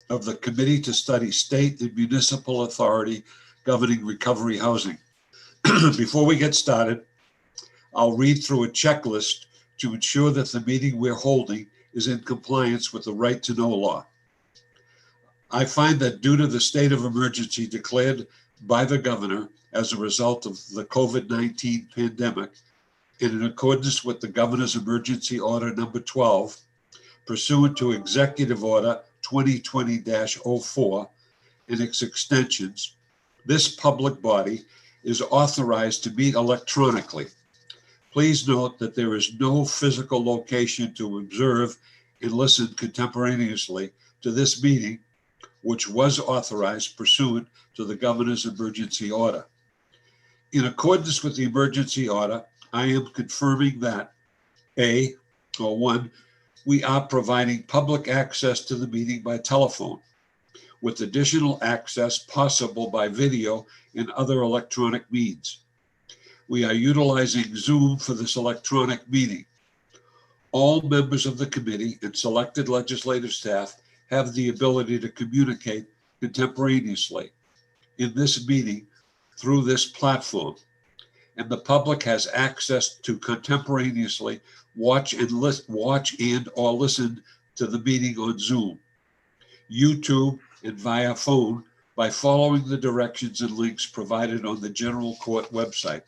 of the Committee to Study State and Municipal Authority Governing Recovery Housing. Before we get started, I'll read through a checklist to ensure that the meeting we're holding is in compliance with the right to know law. I find that due to the state of emergency declared by the governor as a result of the COVID-19 pandemic, and in accordance with the governor's emergency order number 12, pursuant to Executive Order 2020-04 and its extensions, this public body is authorized to meet electronically. Please note that there is no physical location to observe and listen contemporaneously to this meeting, which was authorized pursuant to the governor's emergency order. In accordance with the emergency order, I am confirming that one, we are providing public access to the meeting by telephone, with additional access possible by video and other electronic means. We are utilizing Zoom for this electronic meeting. All members of the committee and selected legislative staff have the ability to communicate contemporaneously in this meeting through this platform, and the public has access to contemporaneously watch and or listen to the meeting on Zoom, YouTube, and via phone by following the directions and links provided on the General Court website.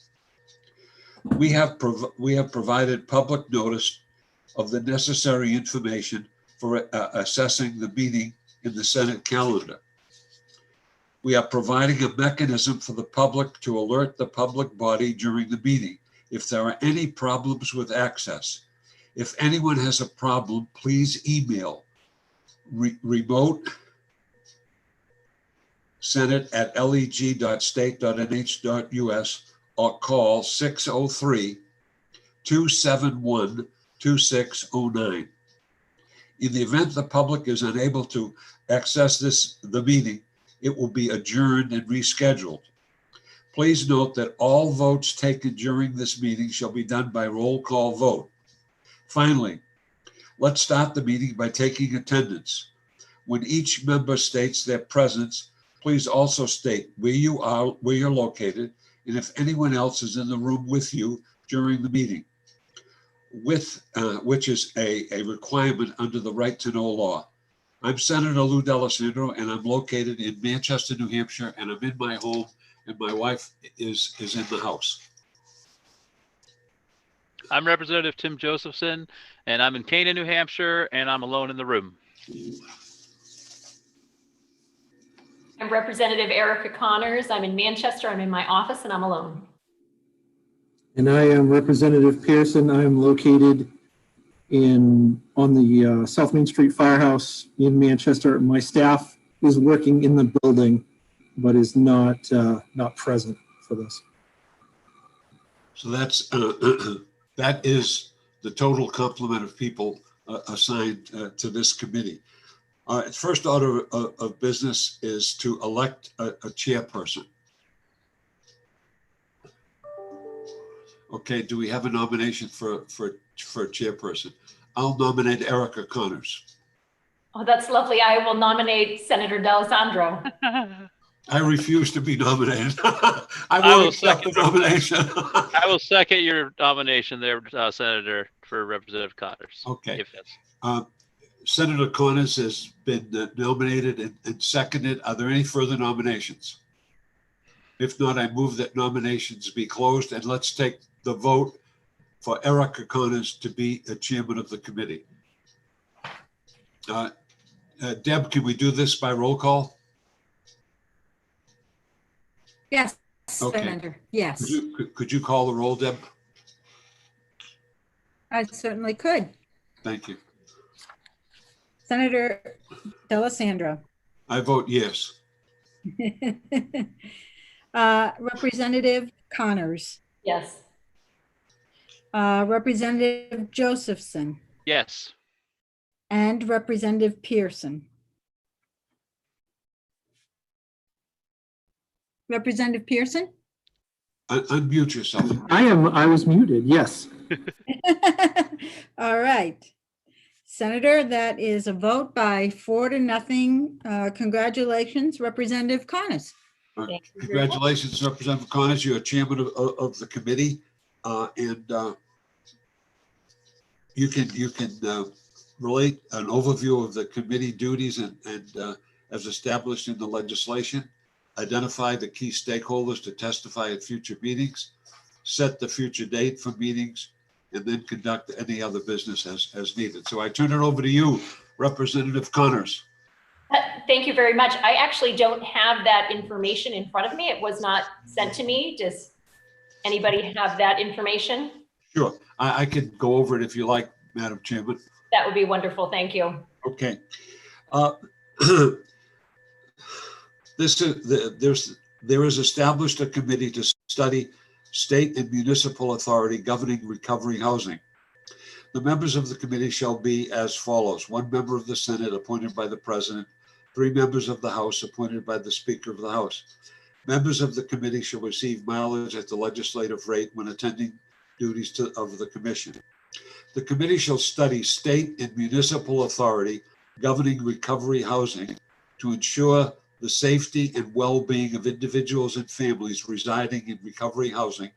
We have provided public notice of the necessary information for assessing the meeting in the Senate calendar. We are providing a mechanism for the public to alert the public body during the meeting if there are any problems with access. If anyone has a problem, please email remote@leg.state.nh.us or call 603-271-2609. In the event the public is unable to access the meeting, it will be adjourned and rescheduled. Please note that all votes taken during this meeting shall be done by roll call vote. Finally, let's start the meeting by taking attendance. When each member states their presence, please also state where you're located, and if anyone else is in the room with you during the meeting, which is a requirement under the right to know law. I'm Senator Lou D'Alessandro, and I'm located in Manchester, New Hampshire, and I'm in my home, and my wife is in the house. I'm Representative Tim Josephson, and I'm in Canaan, New Hampshire, and I'm alone in the room. I'm Representative Erica Connors. I'm in Manchester. I'm in my office, and I'm alone. And I am Representative Pearson. I am located on the South Main Street Firehouse in Manchester. My staff is working in the building, but is not present for this. So that's that is the total complement of people assigned to this committee. First order of business is to elect a chairperson. Okay, do we have a nomination for chairperson? I'll nominate Erica Connors. Oh, that's lovely. I will nominate Senator D'Alessandro. I refuse to be nominated. I won't accept the nomination. I will second your nomination there, Senator, for Representative Connors. Okay. If that's... Senator Conas has been nominated and seconded. Are there any further nominations? If not, I move that nominations be closed, and let's take the vote for Erica Conas to be the chairman of the committee. Deb, can we do this by roll call? Yes, Okay. Senator. Yes, Could you call the roll, Deb? I certainly could. Thank you. Senator D'Alessandro. I vote yes. Representative Connors. Yes. Representative Josephson. Yes. And Representative Pearson. Representative Pearson? Unmute yourself. I was muted, yes. All right. Senator, that is a vote by 4-0. Congratulations, Representative Conas. Thank you very much. Congratulations, Representative Conas. You're chairman of the committee, and you can relate an overview of the committee duties and as established in the legislation, identify the key stakeholders to testify at future meetings, set the future date for meetings, and then conduct any other business as needed. So I turn it over to you, Representative Connors. Thank you very much. I actually don't have that information in front of me. It was not sent to me. Does anybody have that information? Sure, I could go over it if you like, Madam Chairman. That would be wonderful. Thank you. Okay. There is established a committee to study state and municipal authority governing recovery housing. The members of the committee shall be as follows: 1 member of the Senate appointed by the President, 3 members of the House appointed by the Speaker of the House. Members of the committee shall receive mileage at the legislative rate when attending duties of the commission. The committee shall study state and municipal authority governing recovery housing to ensure the safety and well-being of individuals and families residing in recovery housing,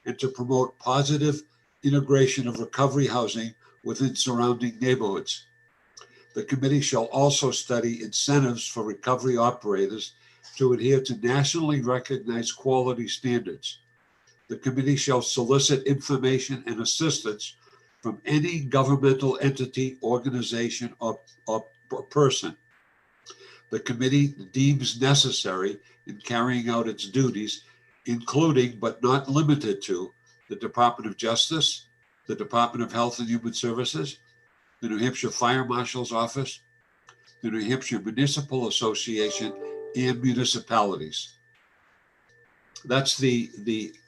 and to promote positive integration of recovery housing within surrounding neighborhoods. The committee shall also study incentives for recovery operators to adhere to nationally recognized quality standards. The committee shall solicit information and assistance from any governmental entity, organization, or person the committee deems necessary in carrying out its duties, including but not limited to the Department of Justice, the Department of Health and Human Services, the New Hampshire Fire Marshal's Office, the New Hampshire Municipal Association, and municipalities. That's the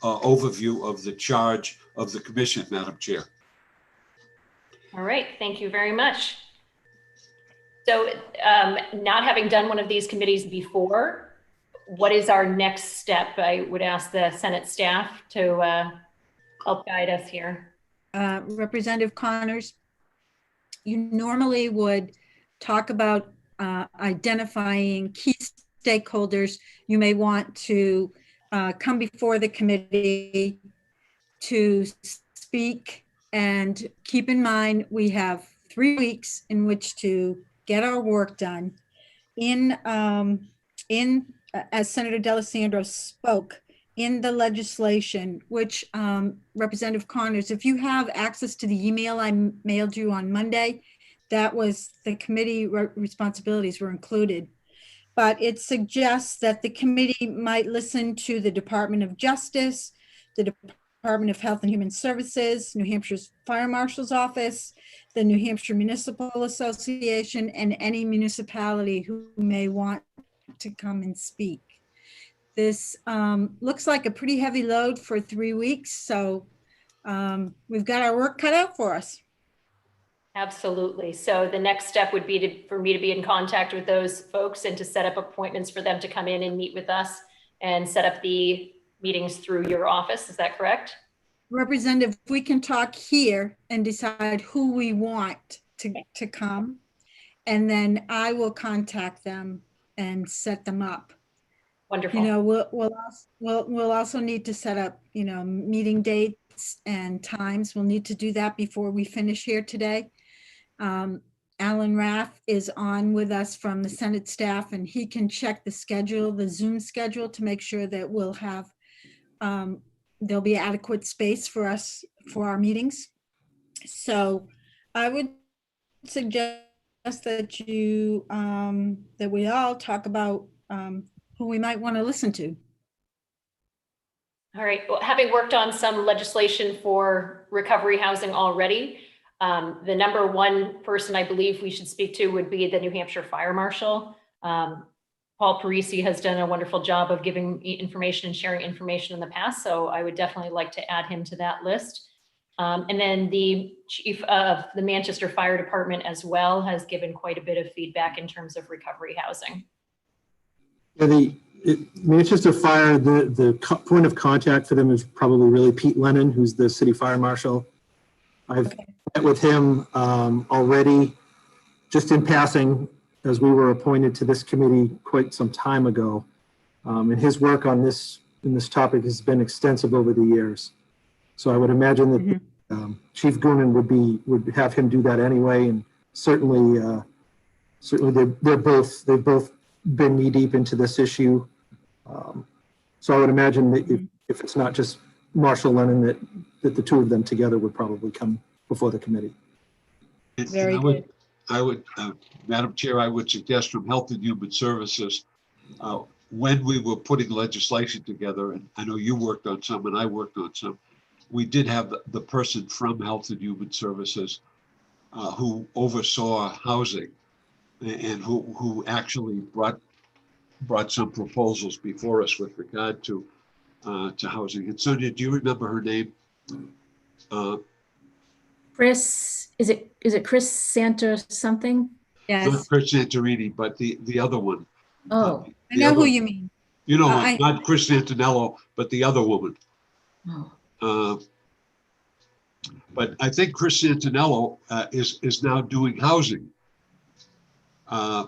overview of the charge of the commission, Madam Chair. All right. Thank you very much. So not having done one of these committees before, what is our next step? I would ask the Senate staff to help guide us here. Representative Connors, you normally would talk about identifying key stakeholders you may want to come before the committee to speak, and keep in mind we have 3 weeks in which to get our work done. As Senator D'Alessandro spoke, in the legislation, which Representative Connors, if you have access to the email I mailed you on Monday, that was the committee responsibilities were included. But it suggests that the committee might listen to the Department of Justice, the Department of Health and Human Services, New Hampshire's Fire Marshal's Office, the New Hampshire Municipal Association, and any municipality who may want to come and speak. This looks like a pretty heavy load for 3 weeks, so we've got our work cut out for us. Absolutely. So the next step would be for me to be in contact with those folks and to set up appointments for them to come in and meet with us and set up the meetings through your office. Is that correct? Representative, we can talk here and decide who we want to come, and then I will contact them and set them up. Wonderful. You know, we'll also need to set up, you know, meeting dates and times. We'll need to do that before we finish here today. Alan Rath is on with us from the Senate staff, and he can check the schedule, the Zoom schedule, to make sure that we'll have there'll be adequate space for us for our meetings. So I would suggest that you that we all talk about who we might want to listen to. All right. Well, having worked on some legislation for recovery housing already, the number one person I believe we should speak to would be the New Hampshire Fire Marshal. Paul Parisi has done a wonderful job of giving information and sharing information in the past, so I would definitely like to add him to that list. And then the chief of the Manchester Fire Department as well has given quite a bit of feedback in terms of recovery housing. Yeah, Manchester Fire, the point of contact for them is probably really Pete Lennon, who's the city fire marshal. I've met with him already, just in passing, as we were appointed to this committee quite some time ago. And his work on this topic has been extensive over the years. So I would imagine that Chief Goonan would have him do that anyway, and certainly they've both been knee deep into this issue. So I would imagine that if it's not just Marshall Lennon, that the two of them together would probably come before the committee. Very good. I would, Madam Chair, I would suggest from Health and Human Services, when we were putting legislation together, and I know you worked on some and I worked on some, we did have the person from Health and Human Services who oversaw housing and who actually brought some proposals before us with regard to housing. And Sonia, do you remember her name? Chris, is it Chris Santa something? Not Yes, Chris Santorini, but the other one. Oh, I know who you mean. You know, I- not Chris Santinello, but the other woman. oh. But I think Chris Santinello is now doing housing. I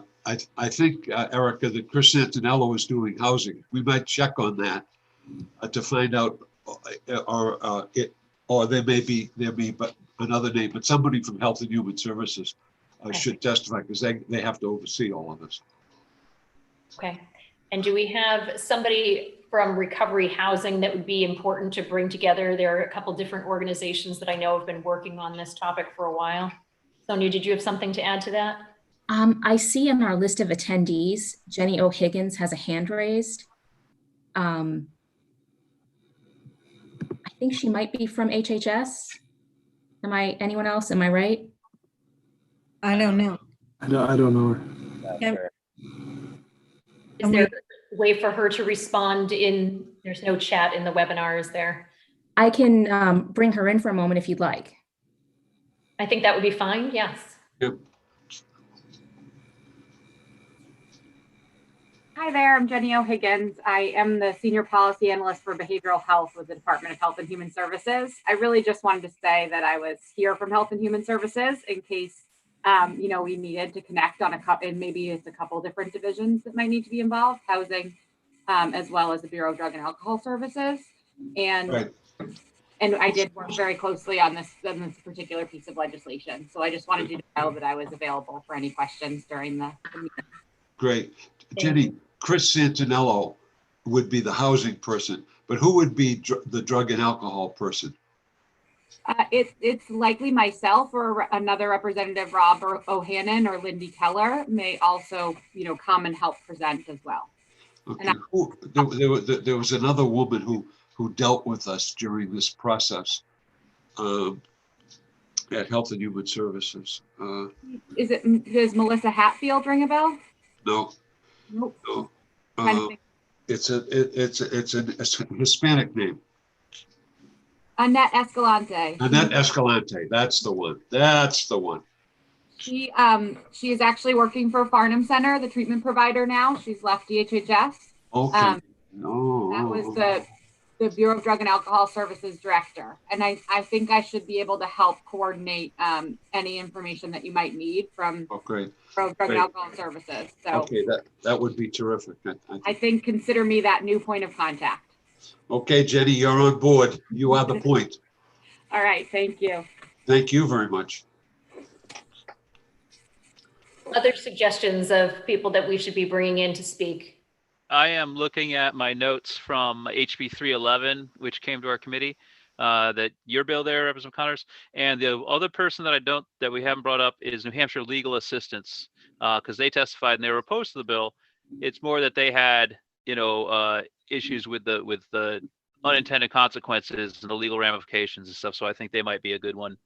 think, Erica, that Chris Santinello is doing housing. We might check on that to find out, or there may be but another name, but somebody from Health and Human Services should testify, because they have to oversee all of this. Okay. And do we have somebody from Recovery Housing that would be important to bring together? There are a couple different organizations that I know have been working on this topic for a while. Sonia, did you have something to add to that? I see in our list of attendees, Jenny O Higgins has a hand raised. I think she might be from HHS. Anyone else? Am I right? I don't know. I don't know her. Yeah. Is there a way for her to respond there's no chat in the webinar, is there? I can bring her in for a moment if you'd like. I think that would be fine, yes. Yep. Hi there, I'm Jenny O Higgins. I am the Senior Policy Analyst for Behavioral Health with the Department of Health and Human Services. I really just wanted to say that I was here from Health and Human Services in case we needed to connect on and maybe it's a couple different divisions that might need to be involved, housing, as well as the Bureau of Drug and Alcohol Services. And Right. and I did work very closely on this particular piece of legislation. So I just wanted you to know that I was available for any questions during the meeting. Great. Jenny, Chris Santinello would be the housing person, but who would be the drug and alcohol person? It's likely myself or another representative, Rob or O'Hannon or Lindy Keller may also, come and help present as well. Okay. There was another woman who dealt with us during this process at Health and Human Services. Does Melissa Hatfield ring a bell? No, Nope. no. Kind of thing. It's a Hispanic name. Annette Escalante. Annette Escalante. That's the one. That's the one. She is actually working for Farnham Center, the treatment provider now. She's left DHHS. Okay. That was the Bureau of Drug and Alcohol Services director. And I think I should be able to help coordinate any information that you might need from great. Bureau of Drug and Alcohol Services. So Okay, that would be terrific. I think consider me that new point of contact. Okay, Jenny, you're on board. You are the point. All right, thank you. Thank you very much. Other suggestions of people that we should be bringing in to speak? I am looking at my notes from HB 311, which came to our committee, that your bill there, Representative Connors, and the other person that we haven't brought up is New Hampshire Legal Assistance, because they testified and they were opposed to the bill. It's more that they had, issues with the unintended consequences and the legal ramifications and stuff. So I think they might be a good one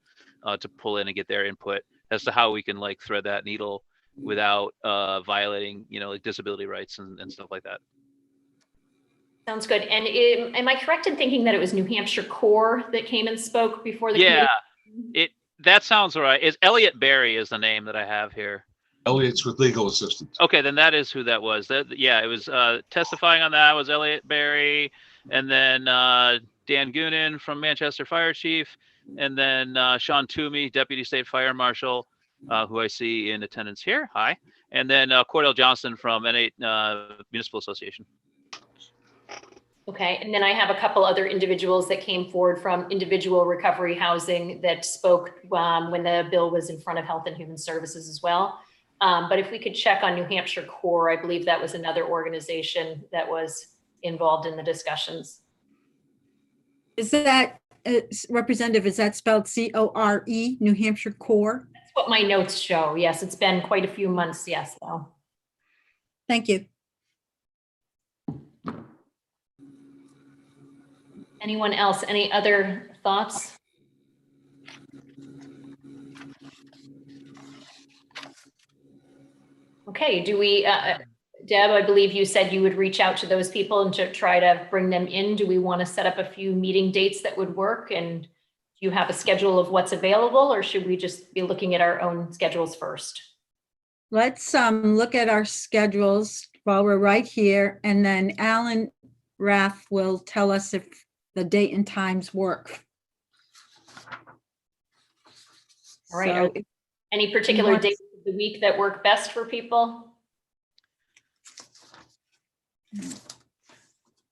to pull in and get their input as to how we can thread that needle without violating, disability rights and stuff like that. Sounds good. And am I correct in thinking that it was New Hampshire Core that came and spoke before the committee? That sounds right. Is Elliot Berry is the name that I have here. Elliot's with legal assistance. Okay, then that is who that was. It was testifying on that was Elliot Berry, and then Dan Goonan from Manchester Fire Chief, And then Sean Toomey, Deputy State Fire Marshal, who I see in attendance here. Hi. And then Cordell Johnson from N8 Municipal Association. Okay, and then I have a couple other individuals that came forward from individual recovery housing that spoke when the bill was in front of Health and Human Services as well. But if we could check on New Hampshire Core, I believe that was another organization that was involved in the discussions. Is that, Representative, is that spelled C-O-R-E, New Hampshire Core? That's what my notes show. Yes, it's been quite a few months. Yes, though. Thank you. Anyone else? Any other thoughts? Okay, do we, Deb, I believe you said you would reach out to those people and to try to bring them in. Do we want to set up a few meeting dates that would work? And do you have a schedule of what's available, or should we just be looking at our own schedules first? Let's look at our schedules while we're right here, and then Alan Rath will tell us if the date and times work. All right. So, any particular days of the week that work best for people?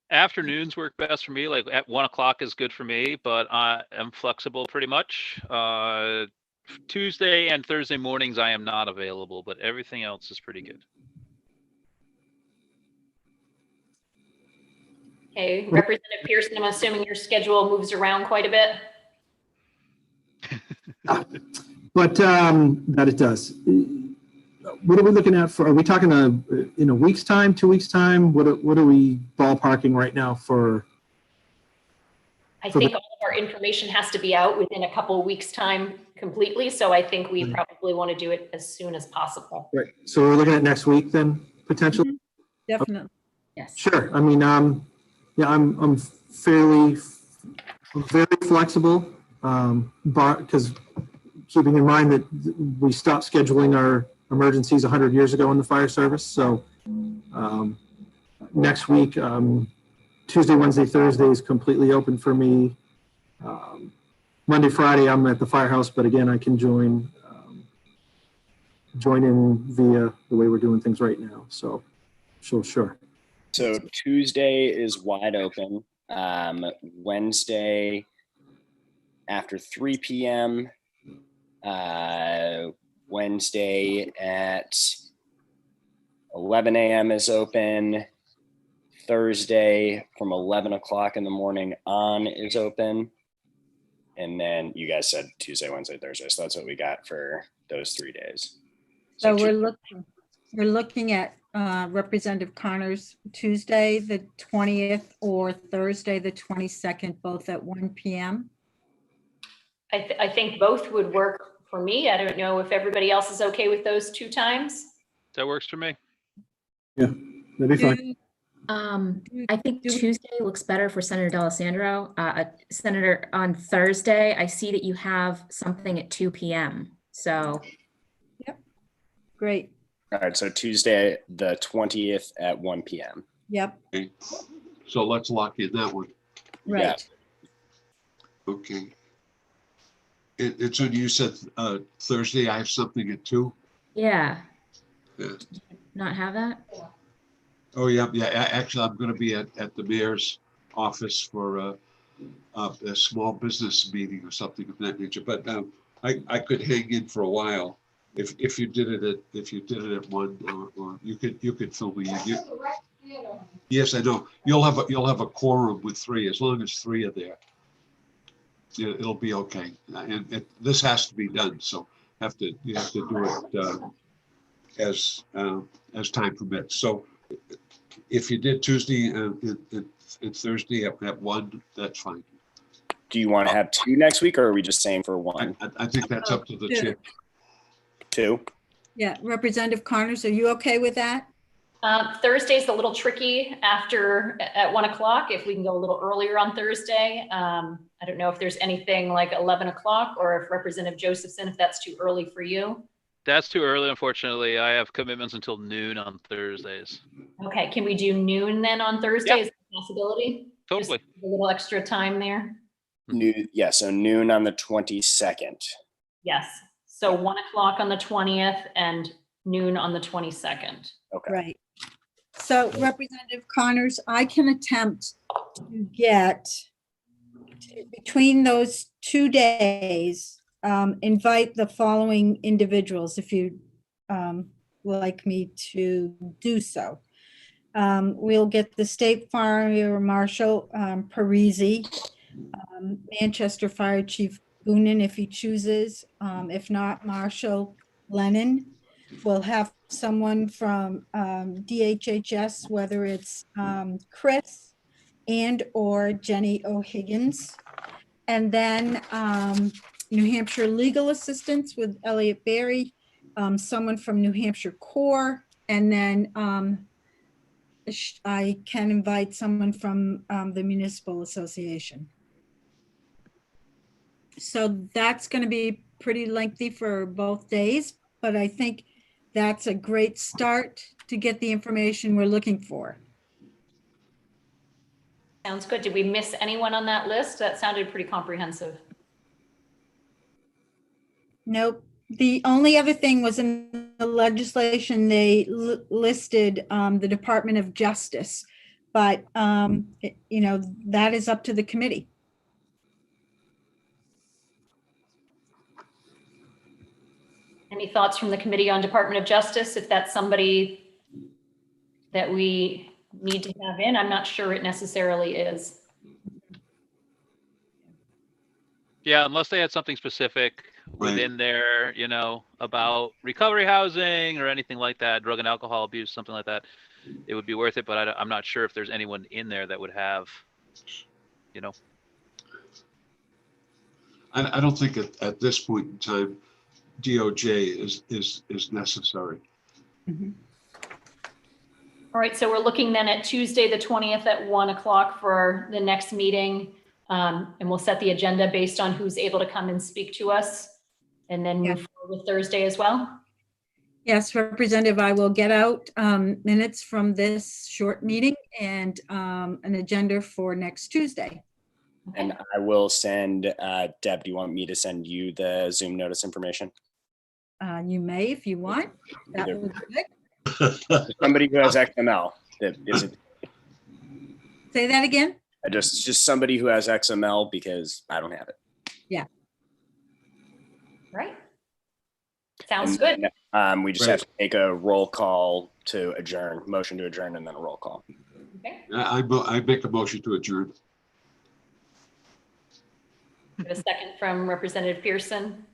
Afternoons work best for me. Like at 1 o'clock is good for me, but I am flexible pretty much. Tuesday and Thursday mornings I am not available, but everything else is pretty good. Okay, Representative Pearson, I'm assuming your schedule moves around quite a bit. But that it does. What are we looking at for, are we talking in a week's time, 2 weeks' time? What are we ballparking right now for? I think all of our information has to be out within a couple of weeks' time completely. So I think we probably want to do it as soon as possible. Right. So we're looking at next week then, potentially? definitely. Yes. Sure. I mean, yeah, I'm very flexible, because keeping in mind that we stopped scheduling our emergencies 100 years ago in the fire service. So next week, Tuesday, Wednesday, Thursday is completely open for me. Monday, Friday, I'm at the firehouse, but again, I can join in via the way we're doing things right now. So sure. So Tuesday is wide open. Wednesday after 3 p.m. Wednesday at 11 a.m. is open. Thursday from 11 o'clock in the morning on is open. And then you guys said Tuesday, Wednesday, Thursday. So that's what we got for those 3 days. So we're looking at Representative Connors Tuesday, the 20th, or Thursday, the 22nd, both at 1 p.m. I think both would work for me. I don't know if everybody else is okay with those two times. That works for me. Yeah, that'd be fine. I think Tuesday looks better for Senator D'Alessandro. Senator, on Thursday, I see that you have something at 2 p.m. So. Yep. Great. All right. So Tuesday, the 20th at 1 p.m. Yep. Okay. So let's lock in that one. Right. Okay. It's when you said Thursday, I have something at 2. Yeah. Yeah. Not have that? Oh, yeah. Actually, I'm going to be at the mayor's office for a small business meeting or something of that nature. But I could hang in for a while if you did it at 1, or you could fill me in. Yes, I know. You'll have a quorum with 3, as long as 3 are there. It'll be okay. And this has to be done, so you have to do it as time permits. So if you did Tuesday and Thursday at 1, that's fine. Do you want to have 2 next week, or are we just saying for 1? I think that's up to the chair. 2? Yeah, Representative Connors, are you okay with that? Thursday's a little tricky at 1 o'clock. If we can go a little earlier on Thursday. I don't know if there's anything like 11 o'clock, or if Representative Josephson, if that's too early for you. That's too early, unfortunately. I have commitments until noon on Thursdays. Okay, can we do noon then on Thursday? Yeah. Is that a possibility? Totally. Just a little extra time there. So noon on the 22nd. Yes. So 1 o'clock on the 20th and noon on the 22nd. Okay. Right. So Representative Connors, I can attempt to get between those 2 days, invite the following individuals if you like me to do so. We'll get the State Fire Marshal Parisi, Manchester Fire Chief Goonan if he chooses. If not, Marshal Lennon. We'll have someone from DHHS, whether it's Chris and or Jenny O Higgins. And then New Hampshire Legal Assistance with Elliot Berry, someone from New Hampshire Corps, and then I can invite someone from the Municipal Association. So that's going to be pretty lengthy for both days, but I think that's a great start to get the information we're looking for. Sounds good. Did we miss anyone on that list? That sounded pretty comprehensive. Nope. The only other thing was in the legislation, they listed the Department of Justice, but you know, that is up to the committee. Any thoughts from the Committee on Department of Justice? If that's somebody that we need to have in, I'm not sure it necessarily is. Yeah, unless they had something specific within there, you know, about recovery housing or anything like that, drug and alcohol abuse, something like that, it would be worth it. But I'm not sure if there's anyone in there that would have, you know. I don't think at this point in time, DOJ is necessary. Mm-hmm. All right, so we're looking then at Tuesday, the 20th at 1 o'clock for the next meeting. And we'll set the agenda based on who's able to come and speak to us, and then move forward with Thursday as well. Yes, Representative, I will get out minutes from this short meeting and an agenda for next Tuesday. And I will send, Deb, do you want me to send you the Zoom notice information? You may if you want. That Either. would be good. Somebody who has XML that isn't. Say that again? Just somebody who has XML because I don't have it. Yeah. Right. Sounds good. We just have to take a roll call to adjourn, motion to adjourn, and then a roll call. Okay. I make a motion to adjourn. We have a second from Representative Pearson.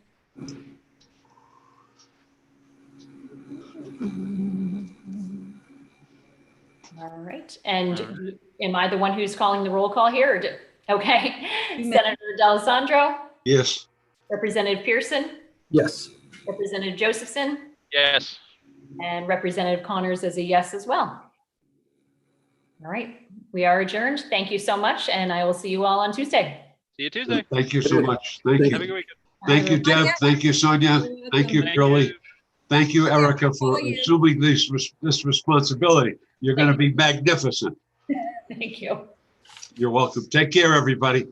All right. And am I the one who's calling the roll call here? Okay. Senator D'Alessandro, Yes. Representative Pearson, Yes. Representative Josephson, Yes. and Representative Connors is a yes as well. All right. We are adjourned. Thank you so much. And I will see you all on Tuesday. See you Tuesday. Thank you so much. Thank Have a you. good weekend. Thank you, Deb. Thank you, Sonia. Thank you, Thank Curly. you. Thank you, Erica, for Thank you. assuming this responsibility. You're going to be magnificent. Thank you. You're welcome. Take care, everybody.